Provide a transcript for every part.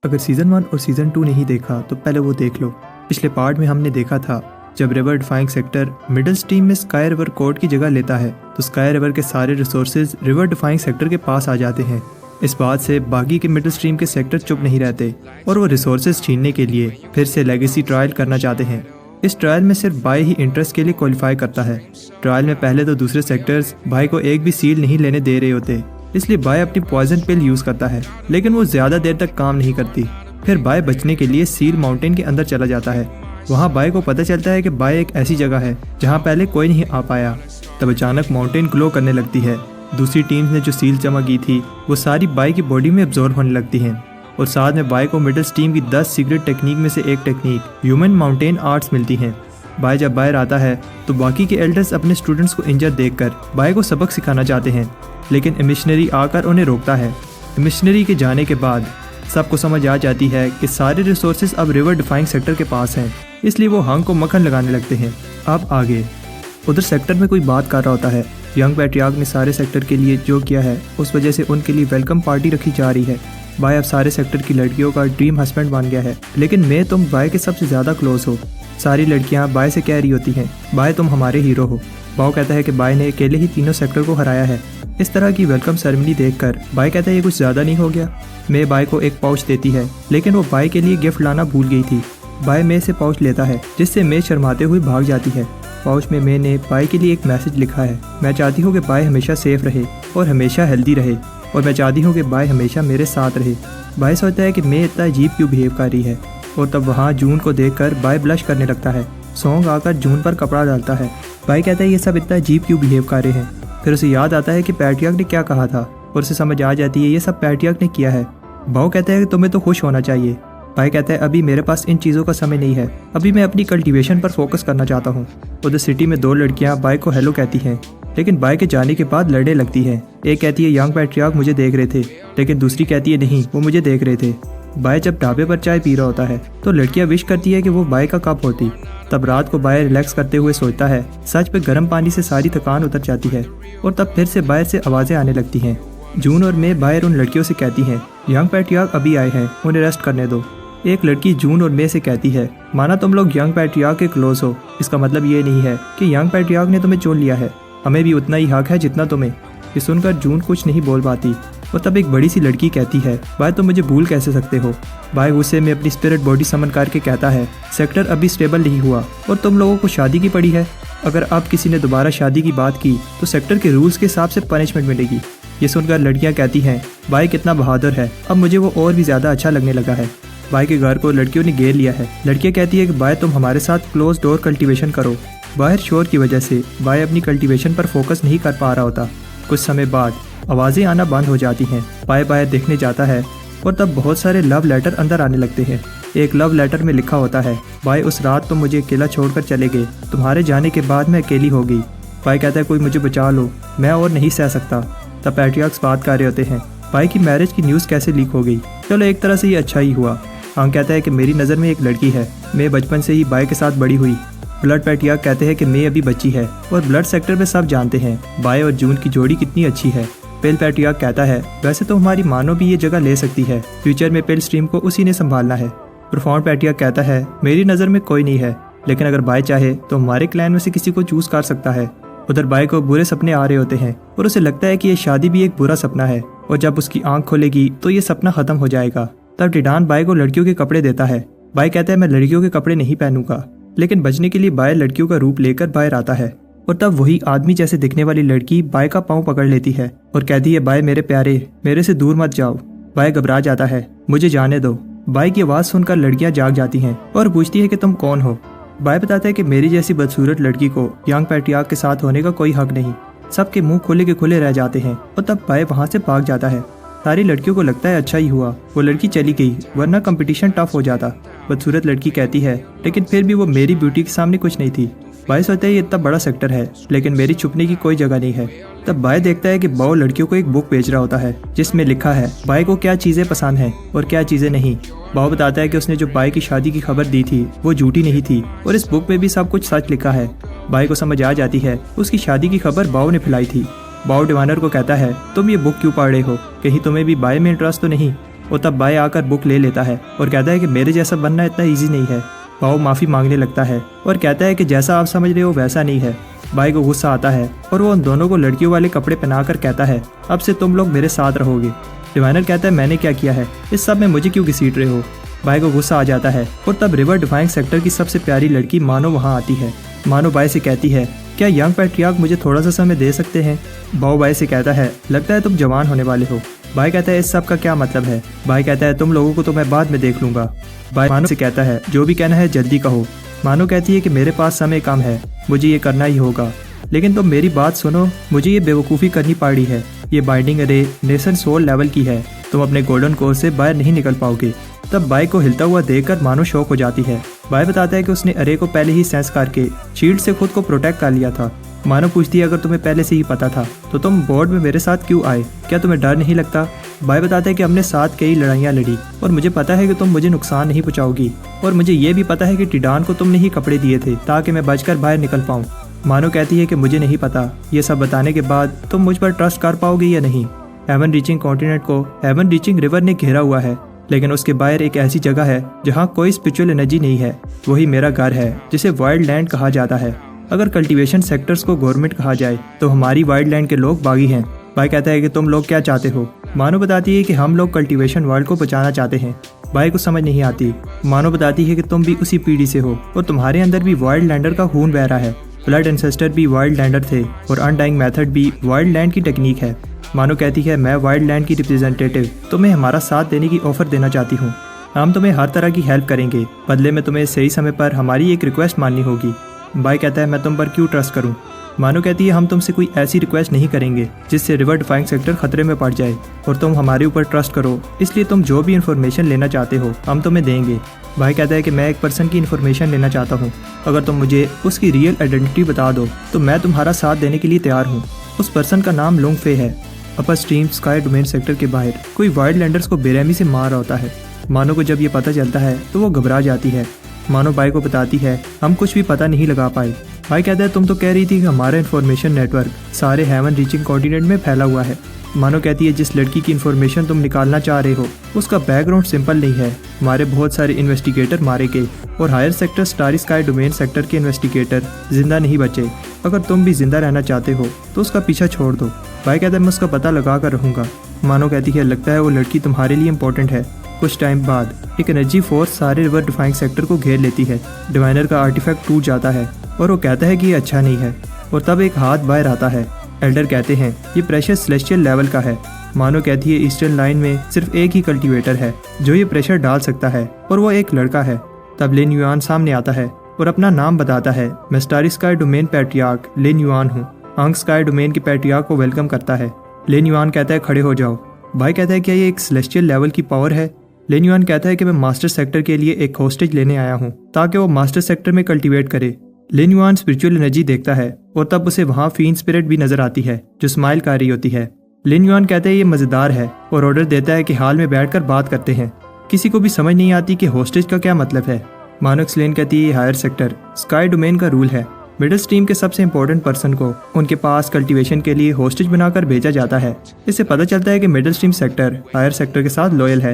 अगर सीज़न 1 और सीज़न 2 नहीं देखा तो पहले वो देख लो। पिछले पार्ट में हमने देखा था जब river defying sector middle stream में स्काई रिवर कोर्ट की जगह लेता है तो स्काई रिवर के सारे रिसोर्सेज रिवर डिफाइंग सेक्टर के पास आ जाते हैं। इस बात से बागी के मिडल स्ट्रीम के सेक्टर चुप नहीं रहते और वो रिसोर्सेज छीनने के लिए फिर से लेगेसी ट्रायल करना चाहते हैं। इस ट्रायल में सिर्फ बाय ही इंटरेस्ट के लिए क्वालिफाई करता है। ट्रायल में पहले तो दूसरे सेक्टर्स बाय को एक भी सील नहीं लेने दे रहे होते, इसलिए बाय अपनी पॉइजन पिल यूज़ करता है, लेकिन वो ज़्यादा देर तक काम नहीं करती। फिर बाय बचने के लिए सील माउंटेन के अंदर चला जाता है। वहाँ बाय को पता चलता है कि बाय एक ऐसी जगह है जहाँ पहले कोई नहीं आ पाया। तब अचानक माउंटेन ग्लो करने लगती है। दूसरी टीम ने जो सील जमा की थी वो सारी बाय की बॉडी में एब्जॉर्ब होने लगती हैं और साथ में बाय को मिडल स्ट्रीम की 10 सीक्रेट टेक्निक में से एक टेक्निक ह्यूमन माउंटेन आर्ट्स मिलती हैं। बाय जब बाहर आता है तो बाकी के एल्डर्स अपने स्टूडेंट्स को इंजर देखकर बाय को सबक सिखाना चाहते हैं, लेकिन मिशनरी आकर उन्हें रोकता है। मिशनरी के जाने के बाद सबको समझ आ जाती है कि सारे रिसोर्सेज अब रिवर डिफाइंग सेक्टर के पास हैं, इसलिए वो हंग को मक्खन लगाने लगते हैं। अब आगे उधर सेक्टर में कोई बात कर रहा होता है। यंग पैट्रियार्क ने सारे सेक्टर के लिए जो किया है उस वजह से उनके लिए वेलकम पार्टी रखी जा रही है। बाय अब सारे सेक्टर की लड़कियों का ड्रीम हस्बैंड बन गया है, लेकिन मैं तुम बाय के सबसे ज़्यादा क्लोज हो। सारी लड़कियां बाय से कह रही होती हैं, बाय तुम हमारे हीरो हो। बाव कहता है कि बाय ने अकेले ही तीनों सेक्टर को हराया है। इस तरह की वेलकम सेरेमनी देखकर बाय कहता है ये कुछ ज़्यादा नहीं हो गया। मैं बाय को एक पाउच देती है, लेकिन वो बाय के लिए गिफ्ट लाना भूल गई थी। बाय मे से पाउच लेता है, जिससे मे शर्माते हुए भाग जाती है। पाउच में मे ने बाय के लिए एक मैसेज लिखा है, मैं चाहती हूँ कि बाय हमेशा सेफ रहे और हमेशा हेल्दी रहे, और मैं चाहती हूँ कि बाय हमेशा मेरे साथ रहे। बाय सोचता है कि मैं इतना अजीब क्यों बिहेव कर रही है, और तब वहाँ जून को देखकर बाय ब्लश करने लगता है। सॉन्ग आकर जून पर कपड़ा डालता है। बाय कहता है ये सब इतना अजीब क्यों बिहेव कर रहे हैं। फिर उसे याद आता है कि पैट्रियार्क ने क्या कहा था और उसे समझ आ जाती है ये सब पैट्रियार्क ने किया है। बाव कहता है कि तुम्हें तो खुश होना चाहिए। बाय कहता है अभी मेरे पास इन चीज़ों का समय नहीं है, अभी मैं अपनी कल्टीवेशन पर फोकस करना चाहता हूँ। उधर सिटी में 2 लड़कियाँ बाय को हेलो कहती हैं, लेकिन बाय के जाने के बाद लड़ने लगती हैं। एक कहती है यंग पैट्रियार्क मुझे देख रहे थे, लेकिन दूसरी कहती है नहीं वो मुझे देख रहे थे। बाय जब ढाबे पर चाय पी रहा होता है तो लड़कियां विश करती है कि वो बाय का कप होती। तब रात को बाय रिलैक्स करते हुए सोचता है। सच पे गर्म पानी से सारी थकान उतर जाती है और तब फिर से बाहर से आवाज़ें आने लगती हैं। जून और मे बाहर उन लड़कियों से कहती हैं यंग पैट्रियार्क अभी आए हैं, उन्हें रेस्ट करने दो। एक लड़की जून और मे से कहती है माना तुम लोग यंग पैट्रियार्क के क्लोज हो, इसका मतलब ये नहीं है कि यंग पैट्रियार्क ने तुम्हें चुन लिया है, हमें भी उतना ही हक है जितना तुम्हें। ये सुनकर जून कुछ नहीं बोल पाती और तब एक बड़ी सी लड़की कहती है बाय तुम मुझे भूल कैसे सकते हो। बाय गुस्से में अपनी स्पिरिट बॉडी समन करके कहता है सेक्टर अभी स्टेबल नहीं हुआ और तुम लोगों को शादी की पड़ी है। अगर अब किसी ने दोबारा शादी की बात की तो सेक्टर के रूल्स के हिसाब से पनिशमेंट मिलेगी। ये सुनकर लड़कियां कहती हैं बाय कितना बहादुर है, अब मुझे वो और भी ज़्यादा अच्छा लगने लगा है। बाय के घर को लड़कियों ने घेर लिया है। लड़कियां कहती है कि बाय तुम हमारे साथ क्लोज डोर कल्टीवेशन करो। बाहर शोर की वजह से बाय अपनी कल्टीवेशन पर फोकस नहीं कर पा रहा होता। कुछ समय बाद आवाज़ें आना बंद हो जाती हैं। बाय बाहर देखने जाता है और तब बहुत सारे लव लेटर अंदर आने लगते हैं। एक लव लेटर में लिखा होता है बाय उस रात तुम मुझे अकेला छोड़कर चले गए, तुम्हारे जाने के बाद मैं अकेली हो गई। बाय कहता है कोई मुझे बचा लो, मैं और नहीं सह सकता। तब पैट्रियार्क्स बात कर रहे होते हैं बाय की मैरिज की न्यूज़ कैसे लीक हो गई। चलो एक तरह से ये अच्छा ही हुआ। हंग कहता है कि मेरी नज़र में एक लड़की है, मैं बचपन से ही बाय के साथ बड़ी हुई। ब्लड पैट्रियार्क कहते हैं कि मैं अभी बच्ची है और ब्लड सेक्टर में सब जानते हैं बाय और जून की जोड़ी कितनी अच्छी है। पेल पैट्रियार्क कहता है वैसे तो हमारी मानो भी ये जगह ले सकती है, फ्यूचर में पेल स्ट्रीम को उसी ने संभालना है। प्रोफाउंड पैट्रियार्क कहता है मेरी नज़र में कोई नहीं है, लेकिन अगर बाय चाहे तो हमारे क्लैन में से किसी को चूज कर सकता है। उधर बाय को बुरे सपने आ रहे होते हैं और उसे लगता है कि ये शादी भी एक बुरा सपना है और जब उसकी आंख खोलेगी तो ये सपना खत्म हो जाएगा। तब टिडान बाय को लड़कियों के कपड़े देता है। बाय कहता है मैं लड़कियों के कपड़े नहीं पहनूंगा, लेकिन बचने के लिए बाय लड़कियों का रूप लेकर बाहर आता है और तब वही आदमी जैसे दिखने वाली लड़की बाय का पाँव पकड़ लेती है और कहती है बाय मेरे प्यारे मेरे से दूर मत जाओ। बाय घबरा जाता है, मुझे जाने दो। बाय की आवाज़ सुनकर लड़कियां जाग जाती हैं और पूछती है कि तुम कौन हो। बाय बताता है कि मेरी जैसी बदसूरत लड़की को यंग पैट्रियार्क के साथ होने का कोई हक नहीं। सबके मुंह खोले के खुले रह जाते हैं और तब बाय वहाँ से भाग जाता है। सारी लड़कियों को लगता है अच्छा ही हुआ वो लड़की चली गई, वरना कंपटीशन टफ हो जाता। बदसूरत लड़की कहती है लेकिन फिर भी वो मेरी ब्यूटी के सामने कुछ नहीं थी। बाय सोचता है ये इतना बड़ा सेक्टर है, लेकिन मेरी छुपने की कोई जगह नहीं है। तब बाय देखता है कि बाव लड़कियों को एक बुक बेच रहा होता है जिसमें लिखा है बाय को क्या चीज़ें पसंद हैं और क्या चीज़ें नहीं। बाव बताता है कि उसने जो बाय की शादी की खबर दी थी वो झूठी नहीं थी और इस बुक में भी सब कुछ सच लिखा है। बाय को समझ आ जाती है उसकी शादी की खबर बाव ने फैलाई थी। बाव डिवाइनर को कहता है तुम ये बुक क्यों पढ़ रहे हो, कहीं तुम्हें भी बाय में इंटरेस्ट तो नहीं। और तब बाय आकर बुक ले लेता है और कहता है कि मेरे जैसा बनना इतना ईजी नहीं है। बाओ माफ़ी मांगने लगता है और कहता है कि जैसा आप समझ रहे हो वैसा नहीं है। बाय को गुस्सा आता है और वो उन दोनों को लड़कियों वाले कपड़े पहनाकर कहता है अब से तुम लोग मेरे साथ रहोगे। डिवाइनर कहता है मैंने क्या किया है, इस सब में मुझे क्यों घसीट रहे हो। बाय को गुस्सा आ जाता है और तब रिवर डिफाइंग सेक्टर की सबसे प्यारी लड़की मानो वहाँ आती है। मानो बाय से कहती है क्या यंग पैट्रियार्क मुझे थोड़ा सा समय दे सकते हैं। बाओ बाय से कहता है लगता है तुम जवान होने वाले हो। बाय कहता है इस सब का क्या मतलब है। बाय कहता है तुम लोगों को तो मैं बाद में देख लूंगा। बाय मानो से कहता है जो भी कहना है जल्दी कहो। मानो कहती है कि मेरे पास समय कम है, मुझे ये करना ही होगा। लेकिन तुम मेरी बात सुनो, मुझे ये बेवकूफ़ी करनी पड़ी है। ये बाइंडिंग अरे नेशन सोल लेवल की है, तुम अपने गोल्डन कोर से बाहर नहीं निकल पाओगे। तब बाय को हिलता हुआ देखकर मानो शौक हो जाती है। बाय बताता है कि उसने अरे को पहले ही सेंस करके शील्ड से खुद को प्रोटेक्ट कर लिया था। मानो पूछती है अगर तुम्हें पहले से ही पता था तो तुम बोर्ड में मेरे साथ क्यों आए, क्या तुम्हें डर नहीं लगता। बाय बताता है कि हमने साथ कई लड़ाइयाँ लड़ी और मुझे पता है कि तुम मुझे नुकसान नहीं पहुँचाओगी, और मुझे ये भी पता है कि टिडान को तुमने ही कपड़े दिए थे ताकि मैं बचकर बाहर निकल पाऊँ। मानो कहती है कि मुझे नहीं पता, ये सब बताने के बाद तुम मुझ पर ट्रस्ट कर पाओगे या नहीं। हेवन रीचिंग कॉन्टिनेंट को हेवन रीचिंग रिवर ने घेरा हुआ है, लेकिन उसके बाहर एक ऐसी जगह है जहाँ कोई स्पिरिचुअल एनर्जी नहीं है। वही मेरा घर है जिसे वाइल्ड लैंड कहा जाता है। अगर कल्टीवेशन सेक्टर्स को गवर्नमेंट कहा जाए तो हमारी वाइल्ड लैंड के लोग बागी हैं। बाय कहता है कि तुम लोग क्या चाहते हो। मानो बताती है कि हम लोग कल्टीवेशन वर्ल्ड को बचाना चाहते हैं। बाय को समझ नहीं आती। मानो बताती है कि तुम भी उसी पीढ़ी से हो और तुम्हारे अंदर भी वाइल्ड लैंडर का खून बह रहा है। ब्लड एंसेस्टर भी वाइल्ड लैंडर थे और अनडाइंग मेथड भी वाइल्ड लैंड की टेक्निक है। मानो कहती है मैं वाइल्ड लैंड की रिप्रेजेंटेटिव तुम्हें हमारा साथ देने की ऑफर देना चाहती हूँ। हम तुम्हें हर तरह की हेल्प करेंगे, बदले में तुम्हें सही समय पर हमारी एक रिक्वेस्ट माननी होगी। बाय कहता है मैं तुम पर क्यों ट्रस्ट करूँ। मानो कहती है हम तुमसे कोई ऐसी रिक्वेस्ट नहीं करेंगे जिससे रिवर डिफाइंग सेक्टर खतरे में पड़ जाए, और तुम हमारे ऊपर ट्रस्ट करो, इसलिए तुम जो भी इन्फॉर्मेशन लेना चाहते हो हम तुम्हें देंगे। भाई कहता है कि मैं एक पर्सन की इन्फॉर्मेशन लेना चाहता हूँ, अगर तुम मुझे उसकी रियल आइडेंटिटी बता दो तो मैं तुम्हारा साथ देने के लिए तैयार हूँ। उस पर्सन का नाम लुंग फे है। अपर स्ट्रीम स्काई डोमेन सेक्टर के बाहर कोई वाइल्ड लैंडर्स को बेरहमी से मार रहा होता है। मानो को जब ये पता चलता है तो वो घबरा जाती है। मानो बाई को बताती है हम कुछ भी पता नहीं लगा पाए। भाई कहता है तुम तो कह रही थी कि हमारा इन्फॉर्मेशन नेटवर्क सारे हेवन रीचिंग कॉन्टिनेंट में फैला हुआ है। मानो कहती है जिस लड़की की इन्फॉर्मेशन तुम निकालना चाह रहे हो उसका बैकग्राउंड सिंपल नहीं है। हमारे बहुत सारे इन्वेस्टिगेटर मारे गए और higher sector starry sky domain sector के इन्वेस्टिगेटर जिंदा नहीं बचे। अगर तुम भी जिंदा रहना चाहते हो तो उसका पीछा छोड़ दो। भाई कहता है मैं उसका पता लगा कर रहूँगा। मानो कहती है लगता है वो लड़की तुम्हारे लिए इम्पोर्टेंट है। कुछ टाइम बाद एक एनर्जी फोर्स सारे रिवर डिफाइंग सेक्टर को घेर लेती है। डिवाइनर का आर्टिफैक्ट टूट जाता है और वो कहता है कि ये अच्छा नहीं है, और तब एक हाथ बाहर आता है। एल्डर कहते हैं ये प्रेशर सेलेस्टियल लेवल का है। मानो कहती है ईस्टर्न लाइन में सिर्फ एक ही कल्टीवेटर है जो ये प्रेशर डाल सकता है, और वो एक लड़का है। तब लिन युआन सामने आता है और अपना नाम बताता है। मैं स्टारी स्काई डोमेन पैट्रियार्क लिन युआन हूँ। आंग स्काई डोमेन के पैट्रियार्क को वेलकम करता है। लिन युआन कहता है खड़े हो जाओ। भाई कहता है क्या ये एक सेलेस्टियल लेवल की पावर है। लिन युआन कहता है कि मैं मास्टर सेक्टर के लिए एक होस्टेज लेने आया हूँ ताकि वो मास्टर सेक्टर में कल्टीवेट करे। लिन युआन स्पिरिचुअल एनर्जी देखता है और तब उसे वहाँ फीन स्पिरिट भी नजर आती है जो स्माइल कर रही होती है। लिन युआन कहता है ये मजेदार है और ऑर्डर देता है कि हाल में बैठकर बात करते हैं। किसी को भी समझ नहीं आती कि होस्टेज का क्या मतलब है। मानो एक्सप्लेन कहती है ये हायर सेक्टर स्काई डोमेन का रूल है। मिडिल स्ट्रीम के सबसे इंपॉर्टेंट पर्सन को उनके पास कल्टीवेशन के लिए होस्टेज बनाकर भेजा जाता है। इससे पता चलता है कि middle stream sector higher sector के साथ लॉयल है।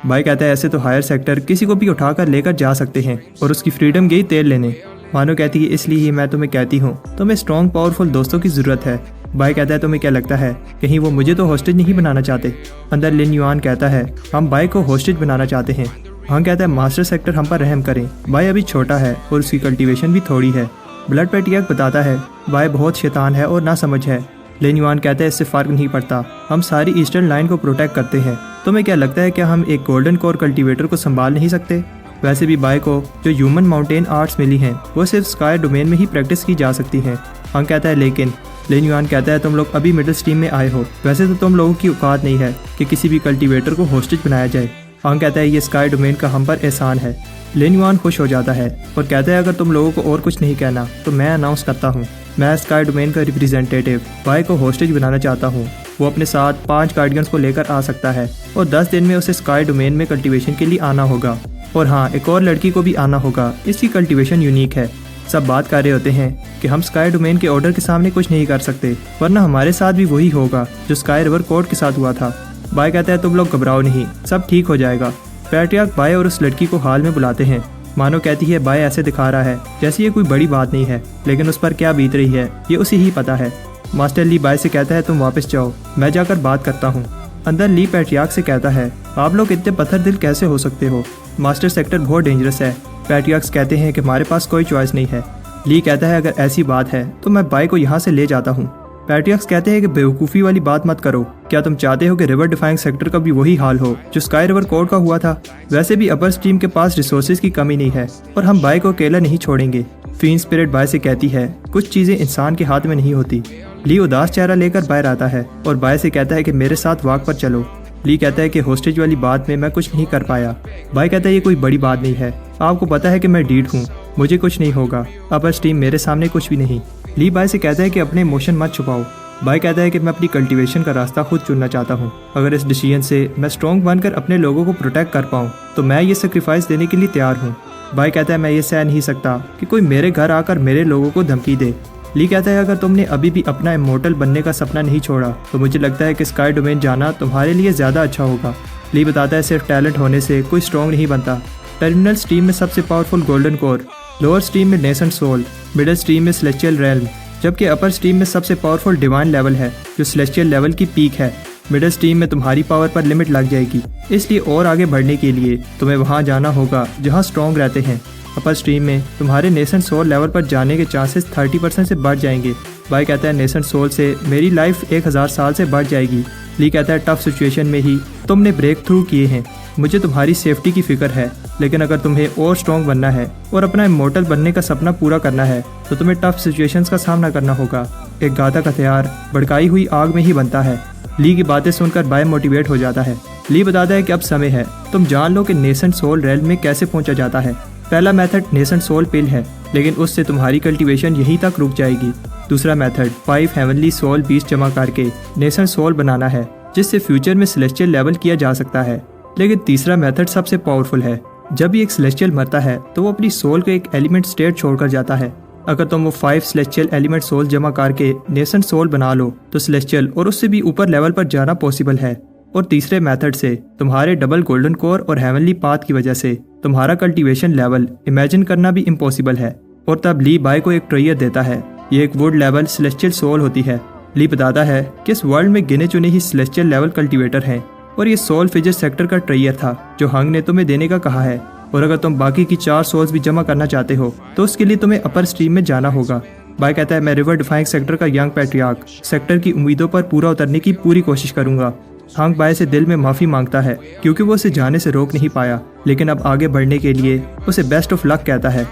भाई कहता है ऐसे तो हायर सेक्टर किसी को भी उठाकर लेकर जा सकते हैं और उसकी फ्रीडम गई तेल लेने। मानो कहती है इसलिए ही मैं तुम्हें कहती हूँ तुम्हें स्ट्रॉन्ग पावरफुल दोस्तों की जरूरत है। भाई कहता है तुम्हें क्या लगता है कहीं वो मुझे तो होस्टेज नहीं बनाना चाहते। अंदर लिन युआन कहता है हम भाई को होस्टेज बनाना चाहते हैं। हाँ कहता है मास्टर सेक्टर हम पर रहम करें। भाई अभी छोटा है और उसकी कल्टीवेशन भी थोड़ी है। ब्लड पैट्रियार्क बताता है भाई बहुत शैतान है और ना समझ है। लिन युआन कहता है इससे फर्क नहीं पड़ता, हम सारी ईस्टर्न लाइन को प्रोटेक्ट करते हैं। तुम्हें क्या लगता है क्या हम एक गोल्डन कोर कल्टीवेटर को संभाल नहीं सकते। वैसे भी बाय को जो ह्यूमन माउंटेन आर्ट्स मिली हैं वो सिर्फ स्काई डोमेन में ही प्रैक्टिस की जा सकती हैं। हाँ कहता है लेकिन लिन युआन कहता है तुम लोग अभी मिडिल स्ट्रीम में आए हो, वैसे तो तुम लोगों की औकात नहीं है कि किसी भी कल्टीवेटर को होस्टेज बनाया जाए। हाँ कहता है ये स्काई डोमेन का हम पर एहसान है। लिन युआन खुश हो जाता है और कहता है अगर तुम लोगों को और कुछ नहीं कहना तो मैं अनाउंस करता हूँ मैं स्काई डोमेन का रिप्रेजेंटेटिव बाय को होस्टेज बनाना चाहता हूँ। वो अपने साथ 5 गार्डियंस को लेकर आ सकता है और 10 दिन में उसे स्काई डोमेन में कल्टीवेशन के लिए आना होगा। और हाँ एक और लड़की को भी आना होगा, इसकी कल्टीवेशन यूनिक है। सब बात कर रहे होते हैं कि हम स्काई डोमेन के ऑर्डर के सामने कुछ नहीं कर सकते, वरना हमारे साथ भी वही होगा जो स्काई रिवर कोर्ट के साथ हुआ था। बाय कहता है तुम लोग घबराओ नहीं, सब ठीक हो जाएगा। पैट्रियार्क बाय और उस लड़की को हाल में बुलाते हैं। मानो कहती है बाय ऐसे दिखा रहा है जैसे ये कोई बड़ी बात नहीं है, लेकिन उस पर क्या बीत रही है ये उसे ही पता है। मास्टर ली बाय से कहता है तुम वापस जाओ, मैं जाकर बात करता हूँ। अंदर ली पैट्रियार्क से कहता है आप लोग इतने पत्थर दिल कैसे हो सकते हो, मास्टर सेक्टर बहुत डेंजरस है। पैट्रियार्क्स कहते हैं कि हमारे पास कोई चॉइस नहीं है। ली कहता है अगर ऐसी बात है तो मैं बाय को यहाँ से ले जाता हूँ। पैट्रियार्क्स कहते हैं कि बेवकूफ़ी वाली बात मत करो, क्या तुम चाहते हो कि रिवर डिफाइंग सेक्टर का भी वही हाल हो जो स्काई रिवर कोड का हुआ था। वैसे भी अपर स्ट्रीम के पास रिसोर्सेज की कमी नहीं है और हम बाय को अकेला नहीं छोड़ेंगे। फीन स्पिरिट बाय से कहती है कुछ चीज़ें इंसान के हाथ में नहीं होती। ली उदास चेहरा लेकर बाहर आता है और बाय से कहता है कि मेरे साथ वॉक पर चलो। ली कहता है कि होस्टेज वाली बात में मैं कुछ नहीं कर पाया। बाय कहता है ये कोई बड़ी बात नहीं है, आपको पता है कि मैं डीड हूँ, मुझे कुछ नहीं होगा, अपर स्ट्रीम मेरे सामने कुछ भी नहीं। ली बाय से कहता है कि अपने इमोशन मत छुपाओ। बाय कहता है कि मैं अपनी कल्टीवेशन का रास्ता खुद चुनना चाहता हूँ। अगर इस डिसीजन से मैं स्ट्रॉन्ग बनकर अपने लोगों को प्रोटेक्ट कर पाऊँ तो मैं ये सेक्रीफाइस देने के लिए तैयार हूँ। बाय कहता है मैं ये सह नहीं सकता कि कोई मेरे घर आकर मेरे लोगों को धमकी दे। ली कहता है अगर तुमने अभी भी अपना इमोर्टल बनने का सपना नहीं छोड़ा तो मुझे लगता है कि स्काई डोमेन जाना तुम्हारे लिए ज़्यादा अच्छा होगा। ली बताता है सिर्फ टैलेंट होने से कोई स्ट्रॉन्ग नहीं बनता। टर्मिनल स्ट्रीम में सबसे powerful golden core, lower stream में नेसेंट सोल, मिडिल स्ट्रीम में सेलेस्टियल रेल्म, जबकि अपर स्ट्रीम में सबसे पावरफुल डिवाइन लेवल है जो सेलेस्टियल लेवल की पीक है। मिडिल स्ट्रीम में तुम्हारी पावर पर लिमिट लग जाएगी, इसलिए और आगे बढ़ने के लिए तुम्हें वहाँ जाना होगा जहाँ स्ट्रॉन्ग रहते हैं। अपर स्ट्रीम में तुम्हारे नेसेंट सोल लेवल पर जाने के चांसेस 30% से बढ़ जाएंगे। बाय कहता है नेसेंट सोल से मेरी लाइफ 1000 साल से बढ़ जाएगी। ली कहता है टफ सिचुएशन में ही तुमने ब्रेक थ्रू किए हैं, मुझे तुम्हारी सेफ्टी की फिक्र है, लेकिन अगर तुम्हें और स्ट्रॉन्ग बनना है और अपना इमोर्टल बनने का सपना पूरा करना है तो तुम्हें टफ सिचुएशंस का सामना करना होगा। एक घातक हथियार भड़काई हुई आग में ही बनता है। ली की बातें सुनकर बाय मोटिवेट हो जाता है। ली बताता है कि अब समय है तुम जान लो कि नेसेंट सोल रेल्म में कैसे पहुंचा जाता है। पहला मेथड नेसेंट सोल पिल है, लेकिन उससे तुम्हारी कल्टीवेशन यहीं तक रुक जाएगी। दूसरा मेथड 5 हेवनली सोल बीज जमा करके नेसेंट सोल बनाना है, जिससे फ्यूचर में सेलेस्टियल लेवल किया जा सकता है। लेकिन तीसरा मेथड सबसे पावरफुल है। जब भी एक सेलेस्टियल मरता है तो वो अपनी सोल को एक एलिमेंट स्टेट छोड़कर जाता है। अगर तुम वो 5 सेलेस्टियल एलिमेंट सोल जमा करके नेसेंट सोल बना लो तो सेलेस्टियल और उससे भी ऊपर लेवल पर जाना पॉसिबल है। और तीसरे मेथड से तुम्हारे डबल गोल्डन कोर और हेवनली पाथ की वजह से तुम्हारा कल्टीवेशन लेवल इमेजिन करना भी इम्पॉसिबल है। और तब ली बाय को एक ट्रेयर देता है। ये एक वुड लेवल सेलेस्टियल सोल होती है। ली बताता है कि इस वर्ल्ड में गिने चुने ही सेलेस्टियल लेवल कल्टीवेटर हैं और ये सोल फिजर सेक्टर का ट्रेयर था जो हंग ने तुम्हें देने का कहा है। और अगर तुम बाकी की 4 सोल्स भी जमा करना चाहते हो तो उसके लिए तुम्हें अपर स्ट्रीम में जाना होगा। बाय कहता है मैं रिवर डिफाइंग सेक्टर का यंग पैट्रियार्क सेक्टर की उम्मीदों पर पूरा उतरने की पूरी कोशिश करूंगा। हंग बाय से दिल में माफ़ी मांगता है क्योंकि वो उसे जाने से रोक नहीं पाया, लेकिन अब आगे बढ़ने के लिए उसे बेस्ट ऑफ लक कहता है।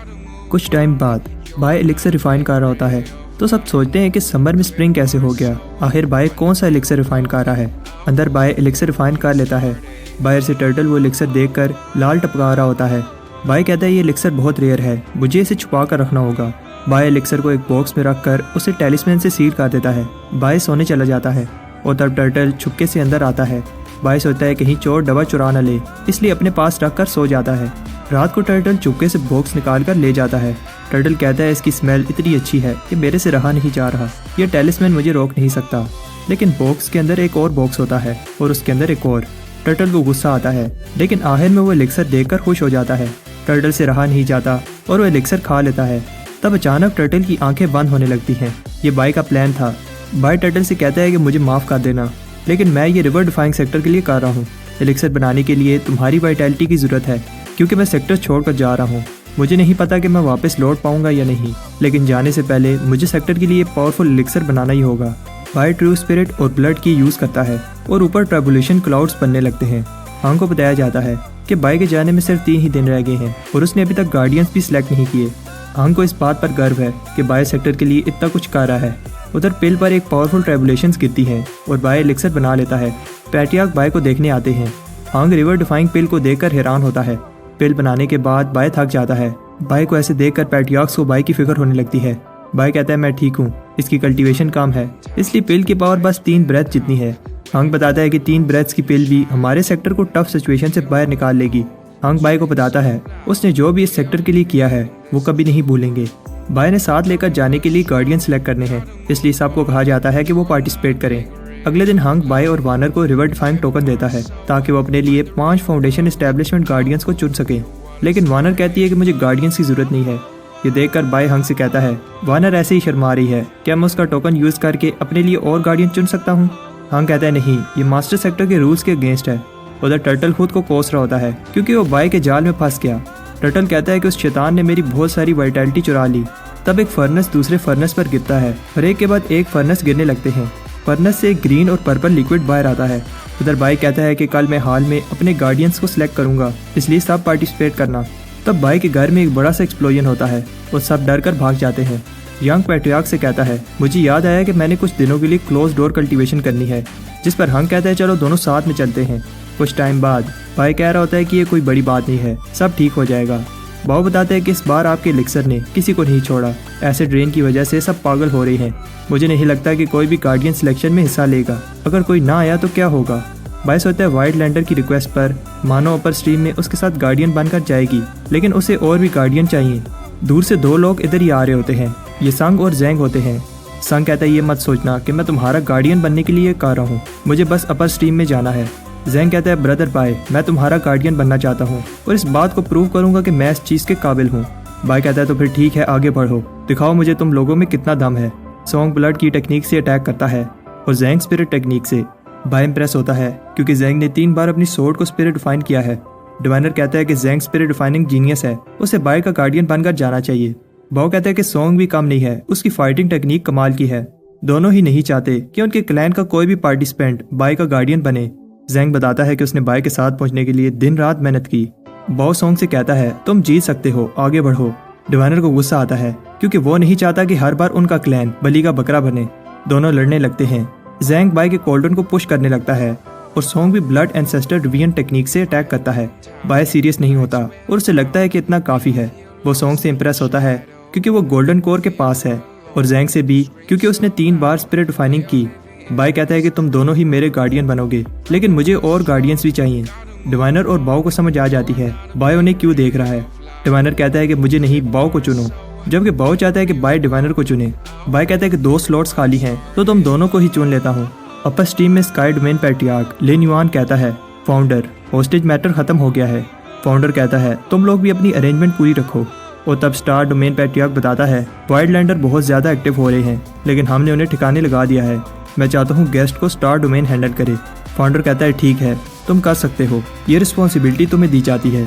कुछ टाइम बाद बाय एलिक्सर रिफाइन कर रहा होता है तो सब सोचते हैं कि समर में स्प्रिंग कैसे हो गया, आखिर बाय कौन सा एलिक्सर रिफाइन कर रहा है। अंदर बाय एलिक्सर रिफाइन कर लेता है। बाहर से टर्टल वो एलिक्सर देखकर लाल टपका रहा होता है। बाय कहता है ये एलिक्सर बहुत रेयर है, मुझे इसे छुपा कर रखना होगा। बाय एलिक्सर को एक बॉक्स में रखकर उसे टेलिस्मैन से सील कर देता है। बाय सोने चला जाता है और तब टर्टल छुपके से अंदर आता है। बाय सोचता है कहीं चोर दवा चुरा न ले, इसलिए अपने पास रखकर सो जाता है। रात को टर्टल चुपके से बॉक्स निकाल कर ले जाता है। टर्टल कहता है इसकी स्मेल इतनी अच्छी है कि मेरे से रहा नहीं जा रहा, यह टेलिस्मैन मुझे रोक नहीं सकता। लेकिन बॉक्स के अंदर एक और बॉक्स होता है और उसके अंदर एक और। टर्टल को गुस्सा आता है, लेकिन आखिर में वो एलिक्सर देखकर खुश हो जाता है। टर्टल से रहा नहीं जाता और वो एलिक्सर खा लेता है। तब अचानक टर्टल की आंखें बंद होने लगती हैं। ये बाय का प्लान था। बाय टर्टल से कहता है कि मुझे माफ़ कर देना, लेकिन मैं ये रिवर डिफाइंग सेक्टर के लिए कर रहा हूँ। एलिक्सर बनाने के लिए तुम्हारी वाइटैलिटी की ज़रूरत है क्योंकि मैं सेक्टर छोड़कर जा रहा हूँ। मुझे नहीं पता कि मैं वापस लौट पाऊंगा या नहीं, लेकिन जाने से पहले मुझे सेक्टर के लिए पावरफुल एलिक्सर बनाना ही होगा। बाय ट्रू स्पिरिट और ब्लड की यूज़ करता है और ऊपर ट्रबुलेशन क्लाउड्स बनने लगते हैं। हांग को बताया जाता है कि बाय के जाने में सिर्फ 3 ही दिन रह गए हैं और उसने अभी तक गार्डियंस भी सिलेक्ट नहीं किए। हांग को इस बात पर गर्व है कि बाय सेक्टर के लिए इतना कुछ कर रहा है। उधर पिल पर एक पावरफुल ट्रबुलेशंस गिरती हैं और बाय एलिक्सर बना लेता है। पैट्रियार्क बाय को देखने आते हैं। हांग रिवर डिफाइंग पिल को देखकर हैरान होता है। पिल बनाने के बाद बाय थक जाता है। बाय को ऐसे देखकर पैट्रियार्क्स को बाय की फिक्र होने लगती है। बाय कहता है मैं ठीक हूँ, इसकी कल्टीवेशन कम है, इसलिए पिल की पावर बस 3 ब्रेथ जितनी है। हांग बताता है कि 3 ब्रेथ्स की पिल भी हमारे सेक्टर को टफ सिचुएशन से बाहर निकाल लेगी। हांग बाय को बताता है उसने जो भी इस सेक्टर के लिए किया है वो कभी नहीं भूलेंगे। बाय ने साथ लेकर जाने के लिए गार्डियन सेलेक्ट करने हैं, इसलिए सबको कहा जाता है कि वो पार्टिसिपेट करें। अगले दिन हंक बाय और वानर को रिवर डिफाइंग टोकन देता है ताकि वो अपने लिए 5 फाउंडेशन एस्टेब्लिशमेंट गार्डियंस को चुन सके, लेकिन वानर कहती है कि मुझे गार्डियंस की जरूरत नहीं है। ये देखकर बाय हंक से कहता है वानर ऐसे ही शर्मा रही है, क्या मैं उसका टोकन यूज करके अपने लिए और गार्डियन चुन सकता हूँ? हंक कहता है नहीं, ये मास्टर सेक्टर के रूल्स के अगेंस्ट है। उधर टर्टल खुद को कोस रहा होता है क्योंकि वो बाय के जाल में फंस गया। टर्टल कहता है कि उस शैतान ने मेरी बहुत सारी वाइटैलिटी चुरा ली। तब एक फर्नेस दूसरे फर्नेस पर गिरता है और एक के बाद एक फर्नेस गिरने लगते हैं। फर्नेस से एक ग्रीन और पर्पल लिक्विड बाहर आता है। उधर बाय कहता है कि कल मैं हाल में अपने गार्डियंस को सिलेक्ट करूंगा, इसलिए सब पार्टिसिपेट करना। तब बाय के घर में एक बड़ा सा एक्सप्लोजन होता है और सब डर कर भाग जाते हैं। यंग पैट्रियार्क से कहता है मुझे याद आया कि मैंने कुछ दिनों के लिए क्लोज डोर कल्टीवेशन करनी है, जिस पर हंक कहता है चलो दोनों साथ में चलते हैं। कुछ टाइम बाद बाय कह रहा होता है कि ये कोई बड़ी बात नहीं है, सब ठीक हो जाएगा। बाव बताते हैं कि इस बार आपके एलिक्सर ने किसी को नहीं छोड़ा, एसिड रेन की वजह से सब पागल हो रहे हैं। मुझे नहीं लगता कि कोई भी गार्डियन सिलेक्शन में हिस्सा लेगा, अगर कोई ना आया तो क्या होगा? बाय सोचता है वाइल्ड लैंडर की रिक्वेस्ट पर मानो अपर स्ट्रीम में उसके साथ गार्डियन बनकर जाएगी, लेकिन उसे और भी गार्डियन चाहिए। दूर से 2 लोग इधर ही आ रहे होते हैं, ये संग और जैंग होते हैं। संग कहता है ये मत सोचना कि मैं तुम्हारा गार्डियन बनने के लिए कर रहा हूँ, मुझे बस अपर स्ट्रीम में जाना है। जैंग कहता है ब्रदर बाय, मैं तुम्हारा गार्डियन बनना चाहता हूँ और इस बात को प्रूव करूंगा कि मैं इस चीज़ के काबिल हूँ। बाय कहता है तो फिर ठीक है, आगे बढ़ो, दिखाओ मुझे तुम लोगों में कितना दम है। सॉन्ग ब्लड की टेक्निक से अटैक करता है और जैंग स्पिरिट टेक्निक से। बाय इंप्रेस होता है क्योंकि जैंग ने 3 बार अपनी सोर्ड को स्पिरिट डिफाइन किया है। डिवाइनर कहता है कि जैंग स्पिरिट डिफाइनिंग जीनियस है, उसे बाय का गार्डियन बनकर जाना चाहिए। बाव कहता है कि सॉन्ग भी कम नहीं है, उसकी फाइटिंग टेक्निक कमाल की है। दोनों ही नहीं चाहते कि उनके क्लैन का कोई भी पार्टिसिपेंट बाय का गार्डियन बने। जैंग बताता है कि उसने बाय के साथ पहुंचने के लिए दिन रात मेहनत की। बाव सॉन्ग से कहता है तुम जीत सकते हो, आगे बढ़ो। डिवाइनर को गुस्सा आता है क्योंकि वो नहीं चाहता कि हर बार उनका क्लैन बलि का बकरा बने। दोनों लड़ने लगते हैं। जैंग बाय के कोल्डन को पुश करने लगता है और सॉन्ग भी ब्लड एंसेस्टर डिवीजन टेक्निक से अटैक करता है। बाय सीरियस नहीं होता और उसे लगता है कि इतना काफी है। वो सॉन्ग से इंप्रेस होता है क्योंकि वो गोल्डन कोर के पास है और जैंग से भी क्योंकि उसने 3 बार स्पिरिट डिफाइनिंग की। बाय कहता है कि तुम दोनों ही मेरे गार्डियन बनोगे, लेकिन मुझे और गार्डियंस भी चाहिए। डिवाइनर और बाव को समझ आ जाती है बाय उन्हें क्यों देख रहा है। डिवाइनर कहता है कि मुझे नहीं, बाव को चुनो, जबकि बाव चाहता है कि बाय डिवाइनर को चुने। बाय कहता है कि 2 स्लॉट्स खाली हैं तो तुम दोनों को ही चुन लेता हूँ। अपर स्ट्रीम में स्काई डोमेन पैट्रियार्क लिन युआन कहता है फाउंडर होस्टेज मैटर खत्म हो गया है। फाउंडर कहता है तुम लोग भी अपनी अरेंजमेंट पूरी रखो। और तब स्टार डोमेन पैट्रियार्क बताता है वाइल्ड लैंडर बहुत ज्यादा एक्टिव हो रहे हैं, लेकिन हमने उन्हें ठिकाने लगा दिया है। मैं चाहता हूँ गेस्ट को स्टार डोमेन हैंडल करे। फाउंडर कहता है ठीक है, तुम कर सकते हो, ये रिस्पॉन्सिबिलिटी तुम्हें दी जाती है।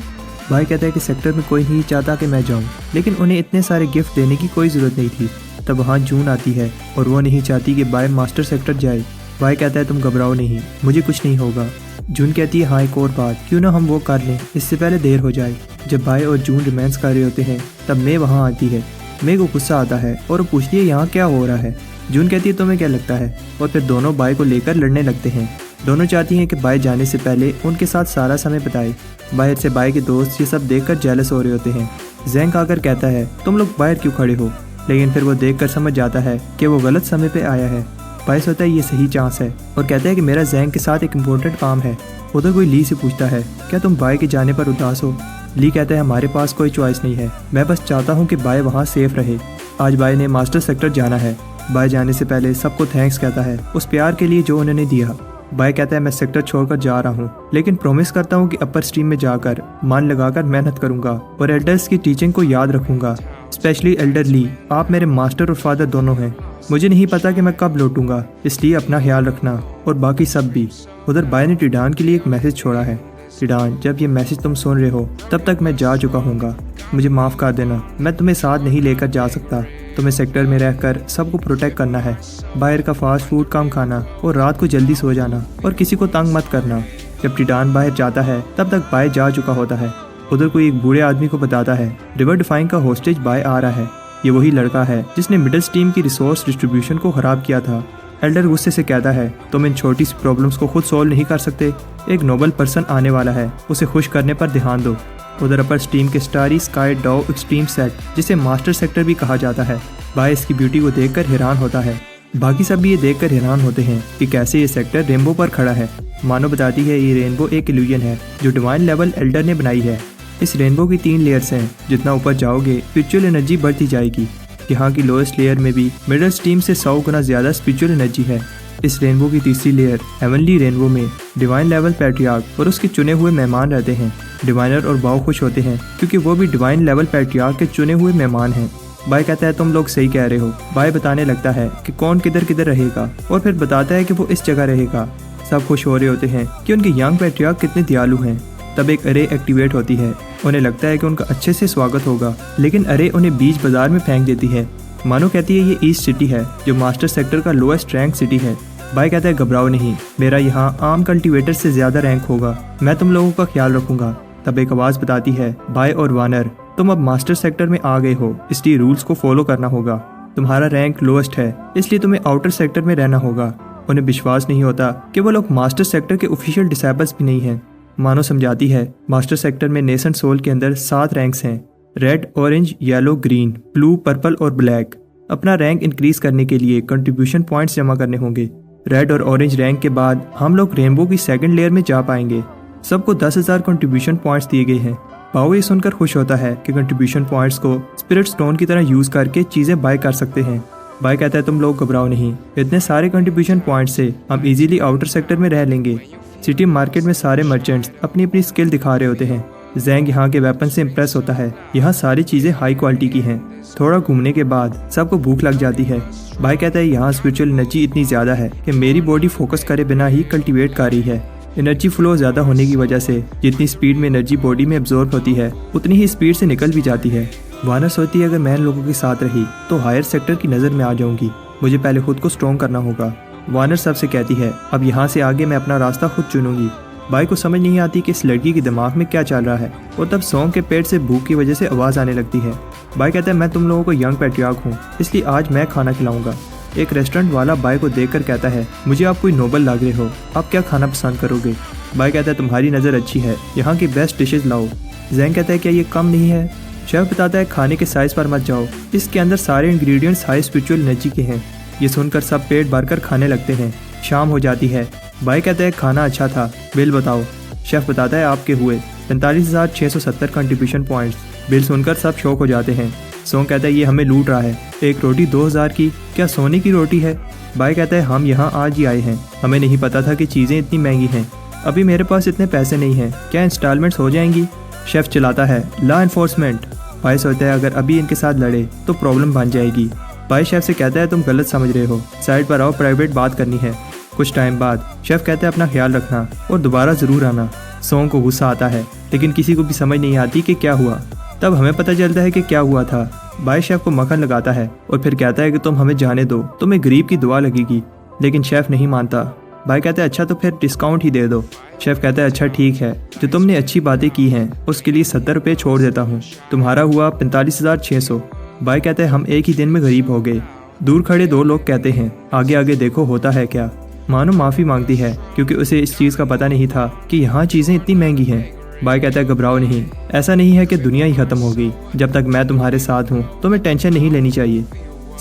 भाई कहता है कि सेक्टर में कोई नहीं चाहता कि मैं जाऊँ, लेकिन उन्हें इतने सारे गिफ्ट देने की कोई ज़रूरत नहीं थी। तब वहाँ जून आती है और वो नहीं चाहती कि बाय मास्टर सेक्टर जाए। भाई कहता है तुम घबराओ नहीं, मुझे कुछ नहीं होगा। जून कहती है हाँ एक और बात, क्यों ना हम वो कर लें, इससे पहले देर हो जाए। जब भाई और जून रोमांस कर रहे होते हैं तब मे वहाँ आती है। मे को गुस्सा आता है और वो पूछती है यहाँ क्या हो रहा है। जून कहती है तुम्हें क्या लगता है, और फिर दोनों बाय को लेकर लड़ने लगते हैं। दोनों चाहती हैं कि बाय जाने से पहले उनके साथ सारा समय बिताए। बाहर से बाय के दोस्त ये सब देखकर जेलस हो रहे होते हैं। जैंग आकर कहता है तुम लोग बाहर क्यों खड़े हो, लेकिन फिर वो देखकर समझ जाता है कि वो गलत समय पे आया है। बाय सोचता है ये सही चांस है और कहता है कि मेरा जैंग के साथ एक इम्पोर्टेंट काम है। उधर कोई ली से पूछता है क्या तुम बाय के जाने पर उदास हो। ली कहता है हमारे पास कोई चॉइस नहीं है, मैं बस चाहता हूँ कि बाय वहाँ सेफ रहे। आज बाय ने मास्टर सेक्टर जाना है। बाय जाने से पहले सबको थैंक्स कहता है उस प्यार के लिए जो उन्होंने दिया। बाय कहता है मैं सेक्टर छोड़कर जा रहा हूँ, लेकिन प्रॉमिस करता हूँ कि अपर स्ट्रीम में जाकर मन लगाकर मेहनत करूंगा और एल्डर्स की टीचिंग को याद रखूंगा। स्पेशली एल्डर ली, आप मेरे मास्टर और फादर दोनों हैं। मुझे नहीं पता कि मैं कब लौटूंगा, इसलिए अपना ख्याल रखना और बाकी सब भी। उधर बाय ने टिडान के लिए एक मैसेज छोड़ा है। टिडान, जब ये मैसेज तुम सुन रहे हो तब तक मैं जा चुका हूँगा, मुझे माफ़ कर देना, मैं तुम्हें साथ नहीं लेकर जा सकता। तुम्हें सेक्टर में रहकर सबको प्रोटेक्ट करना है, बाहर का फास्ट फूड कम खाना और रात को जल्दी सो जाना और किसी को तंग मत करना। जब टिडान बाहर जाता है तब तक बाय जा चुका होता है। उधर कोई एक बूढ़े आदमी को बताता है रिवर डिफाइन का होस्टेज बाय आ रहा है। ये वही लड़का है जिसने मिडिल टीम की रिसोर्स डिस्ट्रीब्यूशन को खराब किया था। एल्डर गुस्से से कहता है तुम इन छोटी सी प्रॉब्लम्स को खुद सॉल्व नहीं कर सकते, एक नोबल पर्सन आने वाला है, उसे खुश करने पर ध्यान दो। उधर अपर स्ट्रीम के स्टारी स्काई डॉ एक्सट्रीम सेट, जिसे मास्टर सेक्टर भी कहा जाता है, बाय इसकी ब्यूटी को देखकर हैरान होता है। बाकी सब भी ये देखकर हैरान होते हैं कि कैसे ये सेक्टर रेनबो पर खड़ा है। मानो बताती है ये रेनबो एक इल्यूजन है जो डिवाइन लेवल एल्डर ने बनाई है। इस रेनबो की 3 लेयर्स हैं, जितना ऊपर जाओगे स्पिरिचुअल एनर्जी बढ़ती जाएगी। यहाँ की लोएस्ट लेयर में भी मिडल स्ट्रीम से 100 गुना ज्यादा स्पिरिचुअल एनर्जी है। इस रेनबो की तीसरी लेयर हेवनली रेनबो में डिवाइन लेवल पैट्रियार्क और उसके चुने हुए मेहमान रहते हैं। डिवाइनर और बाव खुश होते हैं क्योंकि वो भी डिवाइन लेवल पैट्रियार्क के चुने हुए मेहमान हैं। बाय कहता है तुम लोग सही कह रहे हो। बाय बताने लगता है कि कौन किधर किधर रहेगा और फिर बताता है कि वो इस जगह रहेगा। सब खुश हो रहे होते हैं कि उनके यंग पैट्रियार्क कितने दयालु हैं। तब एक अरे एक्टिवेट होती है। उन्हें लगता है कि उनका अच्छे से स्वागत होगा, लेकिन अरे उन्हें बीच बाजार में फेंक देती है। मानो कहती है ये ईस्ट सिटी है जो मास्टर सेक्टर का लोएस्ट रैंक सिटी है। बाय कहता है घबराओ नहीं, मेरा यहाँ आम कल्टीवेटर से ज्यादा रैंक होगा, मैं तुम लोगों का ख्याल रखूंगा। तब एक आवाज बताती है बाय और वानर तुम अब मास्टर सेक्टर में आ गए हो, इसलिए रूल्स को फॉलो करना होगा। तुम्हारा रैंक लोएस्ट है, इसलिए तुम्हें आउटर सेक्टर में रहना होगा। उन्हें विश्वास नहीं होता कि वो लोग मास्टर सेक्टर के ऑफिशियल डिसाइबल्स भी नहीं हैं। मानो समझाती है मास्टर सेक्टर में नेशन सोल के अंदर 7 रैंक्स हैं, red, orange, yellow, green, blue, purple और ब्लैक। अपना रैंक इंक्रीज करने के लिए कंट्रीब्यूशन पॉइंट्स जमा करने होंगे। रेड और ऑरेंज रैंक के बाद हम लोग रेनबो की सेकंड लेयर में जा पाएंगे। सबको 10,000 कंट्रीब्यूशन पॉइंट्स दिए गए हैं। पाओ ये सुनकर खुश होता है कि कंट्रीब्यूशन पॉइंट्स को स्पिरिट स्टोन की तरह यूज करके चीजें बाय कर सकते हैं। बाय कहता है तुम लोग घबराओ नहीं, इतने सारे कंट्रीब्यूशन पॉइंट से हम इजीली आउटर सेक्टर में रह लेंगे। सिटी मार्केट में सारे मर्चेंट्स अपनी अपनी स्किल दिखा रहे होते हैं। जैंग यहाँ के वेपन से इम्प्रेस होता है। यहाँ सारी चीजें हाई क्वालिटी की हैं। थोड़ा घूमने के बाद सबको भूख लग जाती है। बाय कहता है यहाँ स्पिरिचुअल एनर्जी इतनी ज्यादा है कि मेरी बॉडी फोकस करे बिना ही कल्टीवेट कर रही है। एनर्जी फ्लो ज्यादा होने की वजह से जितनी स्पीड में एनर्जी बॉडी में एब्जॉर्ब होती है उतनी ही स्पीड से निकल भी जाती है। वानर सोचती है अगर मैं लोगों के साथ रही तो हायर सेक्टर की नजर में आ जाऊंगी, मुझे पहले खुद को स्ट्रॉन्ग करना होगा। वानर सबसे कहती है अब यहाँ से आगे मैं अपना रास्ता खुद चुनूंगी। बाई को समझ नहीं आती कि इस लड़की के दिमाग में क्या चल रहा है और तब सॉन्ग के पेट से भूख की वजह से आवाज आने लगती है। बाई कहता है मैं तुम लोगों को यंग पैट्रियार्क हूँ, इसलिए आज मैं खाना खिलाऊंगा। एक रेस्टोरेंट वाला बाई को देखकर कहता है मुझे आप कोई नोबल लग रहे हो, आप क्या खाना पसंद करोगे। बाई कहता है तुम्हारी नज़र अच्छी है, यहाँ की बेस्ट डिशेज लाओ। जैंग कहता है क्या ये कम नहीं है। शेफ बताता है खाने के साइज पर मत जाओ, इसके अंदर सारे इंग्रेडिएंट्स हाई स्पिरिचुअल एनर्जी के हैं। ये सुनकर सब पेट भरकर खाने लगते हैं। शाम हो जाती है। बाई कहता है खाना अच्छा था, बिल बताओ। शेफ बताता है आपके हुए 45,670 कंट्रीब्यूशन पॉइंट्स। बिल सुनकर सब शौक हो जाते हैं। सोंग कहता है ये हमें लूट रहा है, एक रोटी 2,000 की, क्या सोने की रोटी है। बाई कहता है हम यहाँ आज ही आए हैं, हमें नहीं पता था कि चीज़ें इतनी महंगी हैं। अभी मेरे पास इतने पैसे नहीं हैं, क्या इंस्टॉलमेंट्स हो जाएंगी। शेफ चिल्लाता है लॉ एनफोर्समेंट। बाई सोचता है अगर अभी इनके साथ लड़े तो प्रॉब्लम बन जाएगी। बाई शेफ से कहता है तुम गलत समझ रहे हो, साइड पर आओ, प्राइवेट बात करनी है। कुछ टाइम बाद शेफ कहता है अपना ख्याल रखना और दोबारा ज़रूर आना। सोंग को गुस्सा आता है लेकिन किसी को भी समझ नहीं आती कि क्या हुआ। तब हमें पता चलता है कि क्या हुआ था। बाई शेफ को मक्खन लगाता है और फिर कहता है कि तुम हमें जाने दो, तुम्हें गरीब की दुआ लगेगी। लेकिन शेफ नहीं मानता। बाई कहता है अच्छा तो फिर डिस्काउंट ही दे दो। शेफ कहता है अच्छा ठीक है, जो तुमने अच्छी बातें की हैं उसके लिए 70 रुपये छोड़ देता हूँ, तुम्हारा हुआ 45,600। बाई कहता है हम एक ही दिन में गरीब हो गए। दूर खड़े 2 लोग कहते हैं आगे आगे देखो होता है क्या। मानो माफ़ी मांगती है क्योंकि उसे इस चीज़ का पता नहीं था कि यहाँ चीज़ें इतनी महंगी हैं। बाई कहता है घबराओ नहीं, ऐसा नहीं है कि दुनिया ही ख़त्म हो गई। जब तक मैं तुम्हारे साथ हूँ तुम्हें टेंशन नहीं लेनी चाहिए।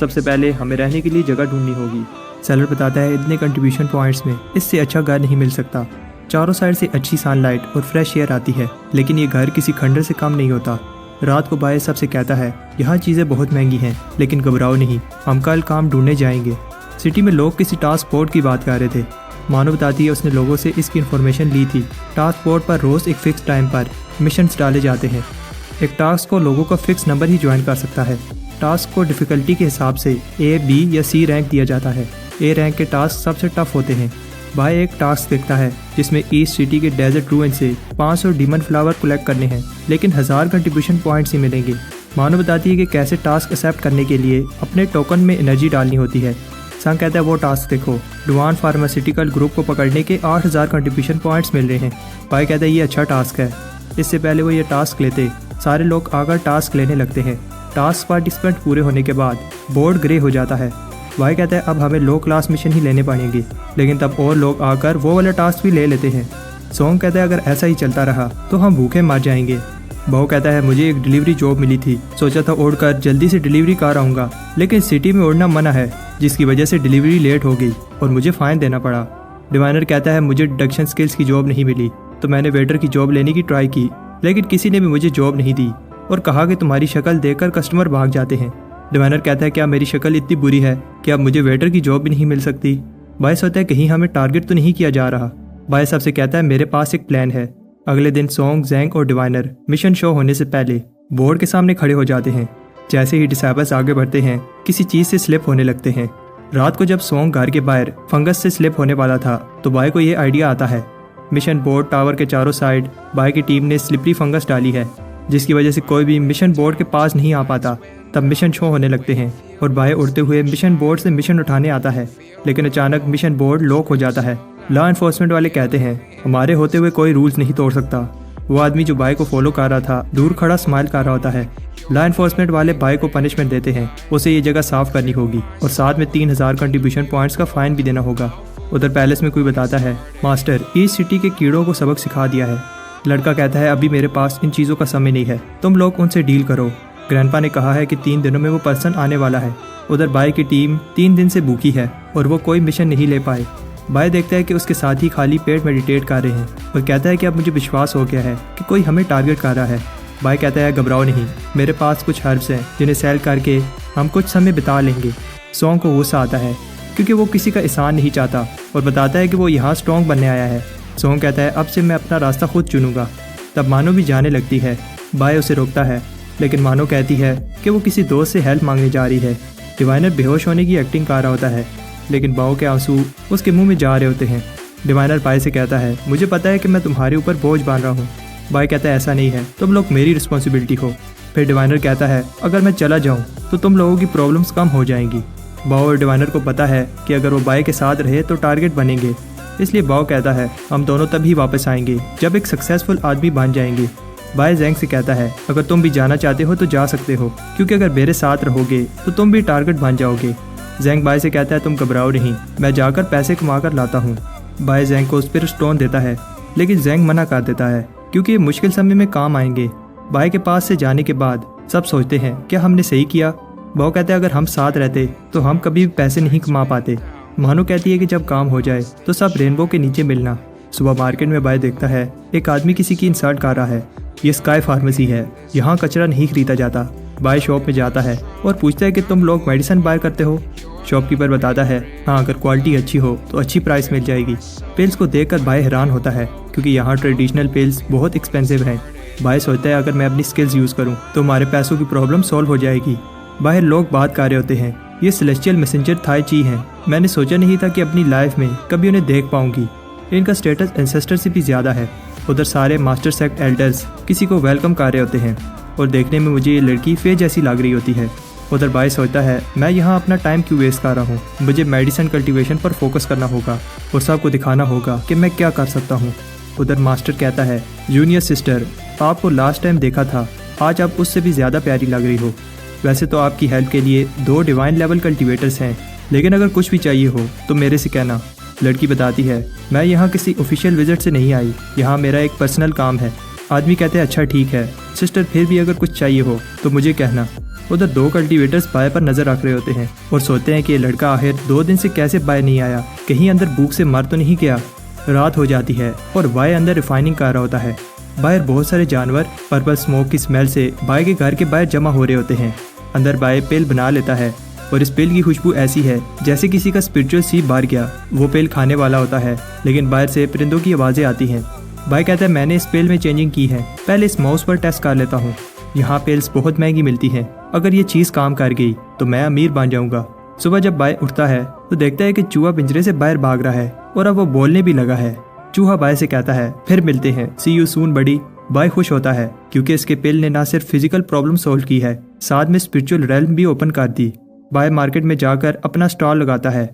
सबसे पहले हमें रहने के लिए जगह ढूंढनी होगी। सेलर बताता है इतने कंट्रीब्यूशन पॉइंट्स में इससे अच्छा घर नहीं मिल सकता। चारों साइड से अच्छी सनलाइट और फ्रेश एयर आती है, लेकिन ये घर किसी खंडर से कम नहीं होता। रात को बाई सबसे कहता है यहाँ चीज़ें बहुत महंगी हैं, लेकिन घबराओ नहीं, हम कल काम ढूंढने जाएंगे। सिटी में लोग किसी टास्क फोर्स की बात कर रहे थे। मानो बताती है उसने लोगों से इसकी इन्फॉर्मेशन ली थी। टास्क फोर्स पर रोज़ एक फिक्स टाइम पर मिशंस डाले जाते हैं। एक टास्क को लोगों का फिक्स नंबर ही ज्वाइन कर सकता है। टास्क को डिफ़िकल्टी के हिसाब से A, B या C रैंक दिया जाता है। A रैंक के टास्क सबसे टफ होते हैं। भाई एक टास्क देखता है जिसमें ईस्ट सिटी के डेजर्ट रूइन से 500 डीमन फ्लावर कलेक्ट करने हैं, लेकिन 1000 कंट्रीब्यूशन पॉइंट्स ही मिलेंगे। मानो बताती है कि कैसे टास्क एक्सेप्ट करने के लिए अपने टोकन में एनर्जी डालनी होती है। संग कहता है वो टास्क देखो, डुआन फार्मास्यूटिकल ग्रुप को पकड़ने के 8000 कंट्रीब्यूशन पॉइंट्स मिल रहे हैं। भाई कहता है ये अच्छा टास्क है। इससे पहले वो ये टास्क लेते सारे लोग आकर टास्क लेने लगते हैं। टास्क पार्टिसिपेंट पूरे होने के बाद बोर्ड ग्रे हो जाता है। भाई कहता है अब हमें लो क्लास मिशन ही लेने पड़ेंगे, लेकिन तब और लोग आकर वो वाला टास्क भी ले लेते हैं। सोंग कहता है अगर ऐसा ही चलता रहा तो हम भूखे मर जाएंगे। बहु कहता है मुझे एक डिलीवरी जॉब मिली थी, सोचा था उड़कर जल्दी से डिलीवरी कर आऊँगा, लेकिन सिटी में उड़ना मना है, जिसकी वजह से डिलीवरी लेट हो गई और मुझे फ़ाइन देना पड़ा। डिवाइनर कहता है मुझे डिडक्शन स्किल्स की जॉब नहीं मिली, तो मैंने वेटर की जॉब लेने की ट्राई की, लेकिन किसी ने भी मुझे जॉब नहीं दी और कहा कि तुम्हारी शक्ल देखकर कस्टमर भाग जाते हैं। डिवाइनर कहता है क्या मेरी शक्ल इतनी बुरी है कि अब मुझे वेटर की जॉब भी नहीं मिल सकती। बाय सोचता है कहीं हमें टारगेट तो नहीं किया जा रहा। बाय सबसे कहता है मेरे पास एक प्लान है। अगले दिन सोंग, ज़ैंग और डिवाइनर मिशन शो होने से पहले बोर्ड के सामने खड़े हो जाते हैं। जैसे ही डिसाइबल्स आगे बढ़ते हैं किसी चीज़ से स्लिप होने लगते हैं। रात को जब सोंग घर के बाहर फंगस से स्लिप होने वाला था तो बाय को ये आइडिया आता है। मिशन बोर्ड टावर के चारों साइड बाय की टीम ने स्लिपरी फंगस डाली है, जिसकी वजह से कोई भी मिशन बोर्ड के पास नहीं आ पाता। तब मिशन शो होने लगते हैं और बाय उड़ते हुए मिशन बोर्ड से मिशन उठाने आता है, लेकिन अचानक मिशन बोर्ड लॉक हो जाता है। लॉ एनफोर्समेंट वाले कहते हैं हमारे होते हुए कोई रूल्स नहीं तोड़ सकता। वो आदमी जो बाय को फॉलो कर रहा था दूर खड़ा स्माइल कर रहा होता है। लॉ एनफोर्समेंट वाले बाय को पनिशमेंट देते हैं, उसे ये जगह साफ करनी होगी और साथ में 3000 कंट्रीब्यूशन पॉइंट्स का फाइन भी देना होगा। उधर पैलेस में कोई बताता है मास्टर इस सिटी के कीड़ों को सबक सिखा दिया है। लड़का कहता है अभी मेरे पास इन चीज़ों का समय नहीं है, तुम लोग उनसे डील करो। ग्रैंडपा ने कहा है कि 3 दिनों में वो पर्सन आने वाला है। उधर बाय की टीम 3 दिन से भूखी है और वो कोई मिशन नहीं ले पाए। बाय देखता है कि उसके साथी खाली पेट मेडिटेट कर रहे हैं और कहता है कि अब मुझे विश्वास हो गया है कि कोई हमें टारगेट कर रहा है। बाय कहता है घबराओ नहीं, मेरे पास कुछ हर्ब्स हैं जिन्हें सेल करके हम कुछ समय बिता लेंगे। सोंग को गुस्सा आता है क्योंकि वो किसी का एहसान नहीं चाहता और बताता है कि वो यहाँ स्ट्रॉन्ग बनने आया है। सोंग कहता है अब से मैं अपना रास्ता खुद चुनूंगा। तब मानो भी जाने लगती है। बाय उसे रोकता है, लेकिन मानो कहती है कि वो किसी दोस्त से हेल्प मांगने जा रही है। डिवाइनर बेहोश होने की एक्टिंग कर रहा होता है, लेकिन बाव के आंसू उसके मुंह में जा रहे होते हैं। डिवाइनर बाय से कहता है मुझे पता है कि मैं तुम्हारे ऊपर बोझ बांध रहा हूँ। बाय कहता है ऐसा नहीं है, तुम लोग मेरी रिस्पॉन्सिबिलिटी हो। फिर डिवाइनर कहता है अगर मैं चला जाऊँ तो तुम लोगों की प्रॉब्लम्स कम हो जाएंगी। बाव और डिवाइनर को पता है कि अगर वो बाय के साथ रहे तो टारगेट बनेंगे, इसलिए बाव कहता है हम दोनों तभी वापस आएंगे जब एक सक्सेसफुल आदमी बन जाएंगे। बाय ज़ैंग से कहता है अगर तुम भी जाना चाहते हो तो जा सकते हो, क्योंकि अगर मेरे साथ रहोगे तो तुम भी टारगेट बन जाओगे। ज़ैंग बाय से कहता है तुम घबराओ नहीं, मैं जाकर पैसे कमा कर लाता हूँ। बाय ज़ैंग को स्पिरिट स्टोन देता है, लेकिन ज़ैंग मना कर देता है क्योंकि ये मुश्किल समय में काम आएंगे। बाय के पास से जाने के बाद सब सोचते हैं क्या हमने सही किया। बाव कहता है अगर हम साथ रहते तो हम कभी भी पैसे नहीं कमा पाते। मानो कहती है कि जब काम हो जाए तो सब रेनबो के नीचे मिलना। सुबह मार्केट में बाय देखता है एक आदमी किसी की इंसल्ट कर रहा है। ये स्काई फार्मेसी है, यहाँ कचरा नहीं खरीदा जाता। बाय शॉप में जाता है और पूछता है कि तुम लोग मेडिसिन बाय करते हो। शॉपकीपर बताता है हाँ, अगर क्वालिटी अच्छी हो तो अच्छी प्राइस मिल जाएगी। पिल्स को देखकर बाय हैरान होता है क्योंकि यहाँ ट्रेडिशनल पिल्स बहुत एक्सपेंसिव हैं। बाय सोचता है अगर मैं अपनी स्किल्स यूज़ करूँ तो हमारे पैसों की प्रॉब्लम सॉल्व हो जाएगी। बाहर लोग बात कर रहे होते हैं ये सेलेस्टियल मैसेंजर थाई ची हैं। मैंने सोचा नहीं था कि अपनी लाइफ में कभी उन्हें देख पाऊंगी। इनका स्टेटस एंसेस्टर से भी ज़्यादा है। उधर सारे मास्टर सेक्ट एल्डर्स किसी को वेलकम कर रहे होते हैं और देखने में मुझे ये लड़की फे जैसी लग रही होती है। उधर बाय सोचता है मैं यहाँ अपना टाइम क्यों वेस्ट कर रहा हूँ, मुझे मेडिसिन कल्टीवेशन पर फोकस करना होगा और सबको दिखाना होगा कि मैं क्या कर सकता हूँ। उधर मास्टर कहता है जूनियर सिस्टर, आपको लास्ट टाइम देखा था, आज आप उससे भी ज़्यादा प्यारी लग रही हो। वैसे तो आपकी हेल्प के लिए 2 डिवाइन लेवल कल्टीवेटर्स हैं, लेकिन अगर कुछ भी चाहिए हो तो मेरे से कहना। लड़की बताती है मैं यहाँ किसी ऑफिशियल विजिट से नहीं आई, यहाँ मेरा एक पर्सनल काम है। आदमी कहते हैं अच्छा ठीक है सिस्टर, फिर भी अगर कुछ चाहिए हो तो मुझे कहना। उधर 2 कल्टीवेटर्स बाय पर नजर रख रहे होते हैं और सोचते हैं कि ये लड़का आखिर 2 दिन से कैसे बाय नहीं आया, कहीं अंदर भूख से मर तो नहीं गया। रात हो जाती है और बाय अंदर रिफाइनिंग कर रहा होता है। बाहर बहुत सारे जानवर पर्पल स्मोक की स्मेल से बाय के घर के बाहर जमा हो रहे होते हैं। अंदर बाय पेल बना लेता है और इस पेल की खुशबू ऐसी है जैसे किसी का स्पिरिचुअल सीप बाहर गया। वो पेल खाने वाला होता है, लेकिन बाहर से परिंदों की आवाज़ें आती हैं। बाय कहता है मैंने इस पेल में चेंजिंग की है, पहले इस माउस पर टेस्ट कर लेता हूँ। यहाँ पेल्स बहुत महंगी मिलती हैं, अगर ये चीज़ काम कर गई तो मैं अमीर बन जाऊँगा। सुबह जब बाय उठता है तो देखता है कि चूहा पिंजरे से बाहर भाग रहा है और अब वो बोलने भी लगा है। चूहा बाय से कहता है फिर मिलते हैं, सी यू सून बड़ी। बाय खुश होता है क्योंकि इसके पेल ने ना सिर्फ फिजिकल प्रॉब्लम सॉल्व की है, साथ में स्पिरिचुअल रेल्म भी ओपन कर दी। बाय मार्केट में जाकर अपना स्टॉल लगाता है।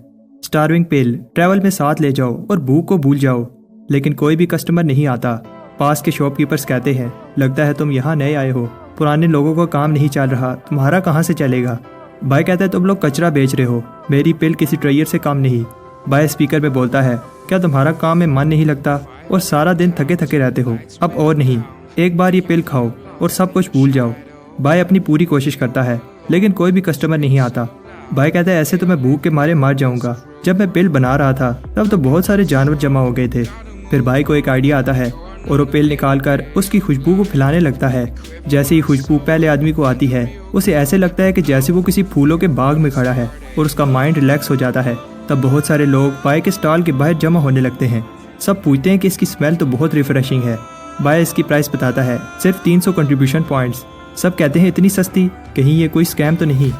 स्टार्विंग पेल ट्रैवल में साथ ले जाओ और भूख को भूल जाओ, लेकिन कोई भी कस्टमर नहीं आता। पास के शॉपकीपर्स कहते हैं लगता है तुम यहाँ नए आए हो, पुराने लोगों का काम नहीं चल रहा, तुम्हारा कहाँ से चलेगा। बाय कहता है तुम लोग कचरा बेच रहे हो, मेरी पेल किसी ट्रेयर से कम नहीं। बाय स्पीकर में बोलता है क्या तुम्हारा काम में मन नहीं लगता और सारा दिन थके थके रहते हो, अब और नहीं, एक बार ये पिल खाओ और सब कुछ भूल जाओ। बाय अपनी पूरी कोशिश करता है लेकिन कोई भी कस्टमर नहीं आता। बाय कहता है ऐसे तो मैं भूख के मारे मर जाऊंगा, जब मैं पिल बना रहा था तब तो बहुत सारे जानवर जमा हो गए थे। फिर बाय को एक आइडिया आता है और वो पिल निकाल कर उसकी खुशबू को फैलाने लगता है। जैसे ही खुशबू पहले आदमी को आती है उसे ऐसे लगता है कि जैसे वो किसी फूलों के बाग में खड़ा है और उसका माइंड रिलैक्स हो जाता है। तब बहुत सारे लोग बाय के स्टॉल के बाहर जमा होने लगते हैं। सब पूछते हैं कि इसकी स्मेल तो बहुत रिफ्रेशिंग है। बाय इसकी प्राइस बताता है सिर्फ 300 कंट्रीब्यूशन पॉइंट्स। सब कहते हैं इतनी सस्ती, कहीं ये कोई स्कैम तो नहीं।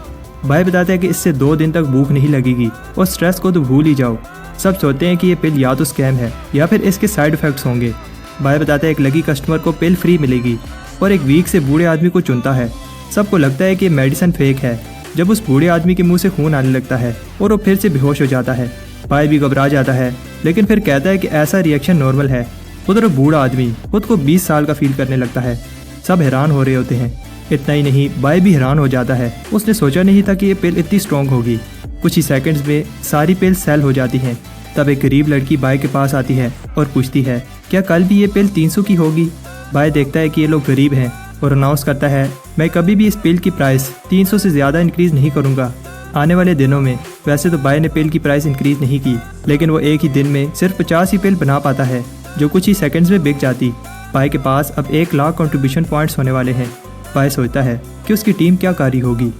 बाय बताता है कि इससे 2 दिन तक भूख नहीं लगेगी और स्ट्रेस को तो भूल ही जाओ। सब सोचते हैं कि ये पिल या तो स्कैम है या फिर इसके साइड इफेक्ट्स होंगे। बाय बताता है एक लकी कस्टमर को पिल फ्री मिलेगी और एक वीक से बूढ़े आदमी को चुनता है। सबको लगता है कि ये मेडिसिन फेक है जब उस बूढ़े आदमी के मुंह से खून आने लगता है और वो फिर से बेहोश हो जाता है। बाय भी घबरा जाता है लेकिन फिर कहता है कि ऐसा रिएक्शन नॉर्मल है। उधर बूढ़ा आदमी खुद को 20 साल का फील करने लगता है। सब हैरान हो रहे होते हैं। इतना ही नहीं, बाय भी हैरान हो जाता है। उसने सोचा नहीं था कि ये पिल इतनी स्ट्रॉन्ग होगी। कुछ ही सेकंड्स में सारी पिल सेल हो जाती हैं। तब एक गरीब लड़की बाय के पास आती है और पूछती है क्या कल भी ये पिल 300 की होगी। बाय देखता है कि ये लोग गरीब हैं और अनाउंस करता है मैं कभी भी इस पिल की प्राइस 300 से ज़्यादा इंक्रीज़ नहीं करूँगा आने वाले दिनों में। वैसे तो बाय ने पिल की प्राइस इंक्रीज़ नहीं की, लेकिन वो एक ही दिन में सिर्फ 50 ही पिल बना पाता है जो कुछ ही सेकंड्स में बिक जाती। बाय के पास अब 1 लाख कंट्रीब्यूशन पॉइंट्स होने वाले हैं। बाय सोचता है कि उसकी टीम क्या कारी होगी।